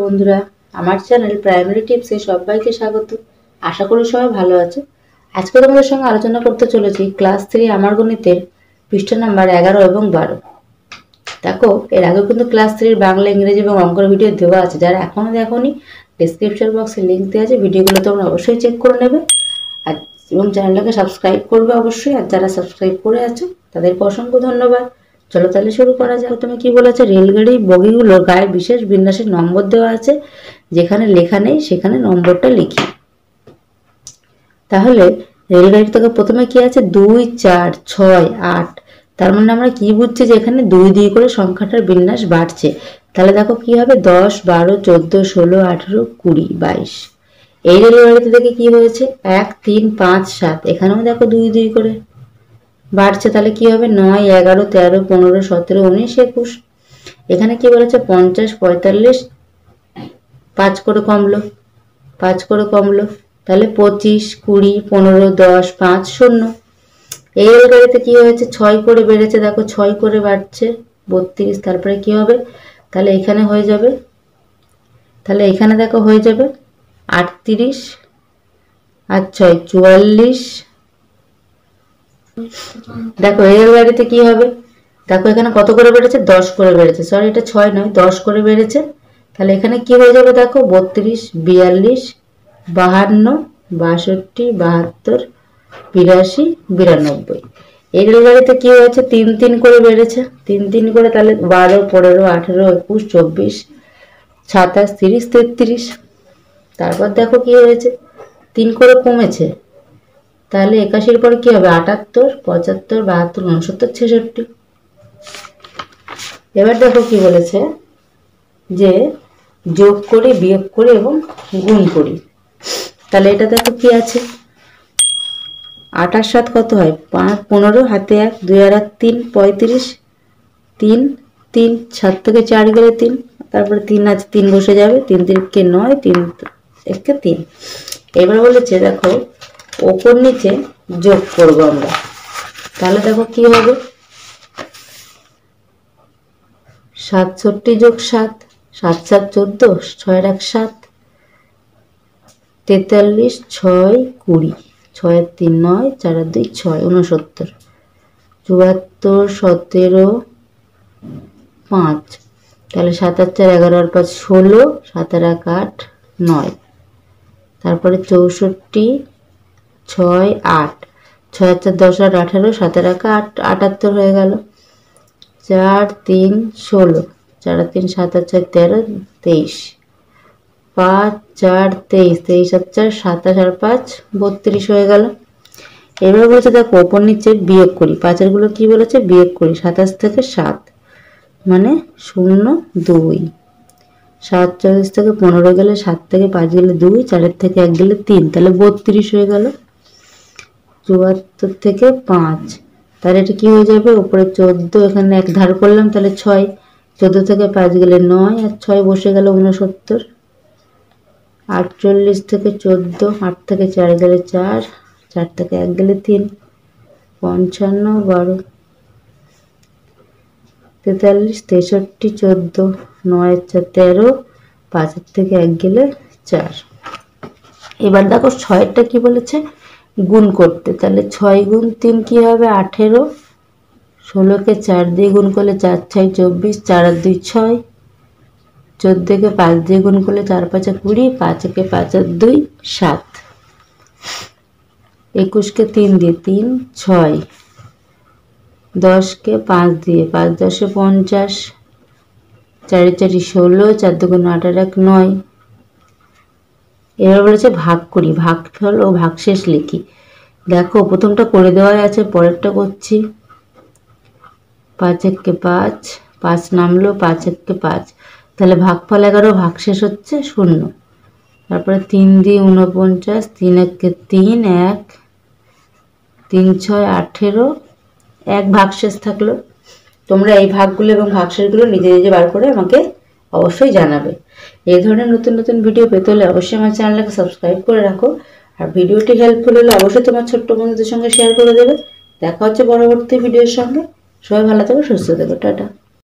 বন্ধুরা, আমার channel primary টিপসে সবাইকে স্বাগত। আশা করি সবাই ভালো আছো। আজকে তোমাদের সঙ্গে আলোচনা করতে চলেছি ক্লাস 3 আমার গণিতের পৃষ্ঠা নাম্বার 11 এবং 12। দেখো, এর আগে কিন্তু ক্লাস 3 বাংলা, ইংরেজি এবং অঙ্কের ভিডিও দেওয়া আছে। যারা এখনো দেখোনি, ডেসক্রিপশন বক্সে লিঙ্ক দেওয়া আছে, ভিডিওগুলো তোমরা অবশ্যই চেক করে নেবে আর এবং চ্যানেলটাকে সাবস্ক্রাইব করবে অবশ্যই। আর যারা সাবস্ক্রাইব করে আছো তাদেরকে অসংখ্য ধন্যবাদ। চলো তাহলে শুরু করা যাক। তুমি কি বলেছে, রেলগাড়ির বগিগুলোর গায়ে বিশেষ বিন্যাসের নম্বর দেওয়া আছে, যেখানে লেখা নেই সেখানে নম্বরটা লিখি। তাহলে রেলগাড়ি থেকে প্রথমে কি আছে, 2, 4, 6, 8। তার মানে আমরা কি বুঝছি যে এখানে 2 2 করে সংখ্যাটার বিন্যাস বাড়ছে। তাহলে দেখো কি হবে, 10, 12, 14, 16, 18, 20, 22। এই রেলগাড়িতে দেখে কি হয়েছে, 1, 3, 5, 7। এখানেও দেখো 2 2 করে বাড়ছে। তাহলে কি হবে, 9, 11, 13, 15, 17, 19, 21। এখানে কি বলেছে, 50, 45, 5 করে কমলো, 5 করে কমলো। তাহলে 25, 20, 15, 10, 5, 0। এই রেলগাড়িতে কি হয়েছে, 6 করে বেড়েছে। দেখো 6 করে বাড়ছে, 32। তারপরে কি হবে, তাহলে এখানে হয়ে যাবে, তাহলে এখানে দেখো হয়ে যাবে 38 আর 6, 44। দেখো এই রেলগাড়িতে কি হবে, দেখো এখানে কত করে বেড়েছে, 10 করে বেড়েছে। সরি, এটা 6 নয়, 10 করে বেড়েছে। তাহলে এখানে কি হয়ে যাবে, দেখো 32, 42, 52, 62, 72, 82, 92। এই রেলগাড়িতে কি হয়েছে, 3 3 করে বেড়েছে, 3 3 করে। তাহলে 12, 15, 18, 21, 24, 27, 30, 33। তারপর দেখো কি হয়েছে, 3 করে কমেছে। তাহলে 81-র পরে কি হবে, 78, 75, 72, 69, 66। এবার দেখো কি বলেছে, যে যোগ করি, বিয়োগ করি এবং গুণ করি। তাহলে এটা দেখো কি আছে, 8 আর 7 কত হয়, 5, 15, হাতে 1, 2 আর 1, 3, 35, 3, 3, 7 থেকে 4 গেলে 3, তারপরে 3 আছে, 3 বসে যাবে, 3 3 কে 9, 3 1 কে 3। এবার বলেছে দেখো ওপর নিচে যোগ করবো আমরা। তাহলে দেখো কি হবে, 67 যোগ 7, 7 7 14, 6 আর 1 7, 43, 6 20, 6 আর 3 9, 4 আর 2 6, 69, 74, 17, 5। তাহলে 7 আর 4 11 আর 5 16, 7 আর 1 8, 9। তারপরে 64, 6 8, 6 আর 4 10 আর 18, 7 আর 1 8, 78 হয়ে গেল। 4 3 16, 4 আর 3 7 আর 6 13, 23, 5 4 23, 23 আর 4 27 আর 5 32 হয়ে গেল। এবার বলেছে দেখো ওপর নিচে বিয়োগ করি। 5 গুলো কি বলেছে, বিয়োগ করি। 27 থেকে 7 মানে 0 2, 7 24 থেকে 15 গেলে 7 থেকে 5 গেলে 2, 4 থেকে 1 গেলে 3, তাহলে 32 হয়ে গেল। 74 থেকে 5, তাহলে এটা কি হয়ে যাবে, উপরে 14, এখানে 1 ধার করলাম, তাহলে 6, 14 থেকে 5 গেলে 9 আর 6 বসে গেল 69। 48 থেকে 14, 8 থেকে 4 গেলে 4, 4 থেকে 1 গেলে 3, 55, 12, 43, 63, 14, 9 আর 4 13, 5 থেকে 1 গেলে 4। এবার দেখো 6টা কি বলেছে, গুণ করতে। তাহলে 6 গুণ 3 কি হবে, 18, 16 কে 4 দিয়ে গুণ করলে 4 6 24, 4 আর 2 6, 14 কে 5 দিয়ে গুণ করলে 4 5 20, 5 কে 5 আর 2 7, 21 কে 3 দিয়ে 3 6, 10 কে 5 দিয়ে 5 10 50, 4 4 16, 4 2 8 আর 1 9। এবার বলেছে ভাগ করি, ভাগফল ও ভাগশেষ লিখি। দেখো প্রথমটা করে দেওয়াই আছে, পরেরটা করছি। 5 1 কে 5, 5 নামলো, 5 1 কে 5। তাহলে ভাগফল 11, ভাগশেষ হচ্ছে 0। তারপরে 3 দিয়ে 49, 3 1 কে 3, 1, 3 6 18, 1 ভাগশেষ থাকলো। তোমরা এই ভাগগুলো এবং ভাগশেষগুলো নিজে নিজে বার করে আমাকে অবশ্যই জানাবে। এই ধরনের নতুন নতুন ভিডিও পেতে হলে অবশ্যই আমার চ্যানেলটাকে সাবস্ক্রাইব করে রাখো। আর ভিডিওটি হেল্পফুল হলে অবশ্যই তোমার ছোট্ট বন্ধুদের সঙ্গে শেয়ার করে দেবে। দেখা হচ্ছে পরবর্তী ভিডিওর সঙ্গে। সবাই ভালো থেকো, সুস্থ থেকো, টাটা।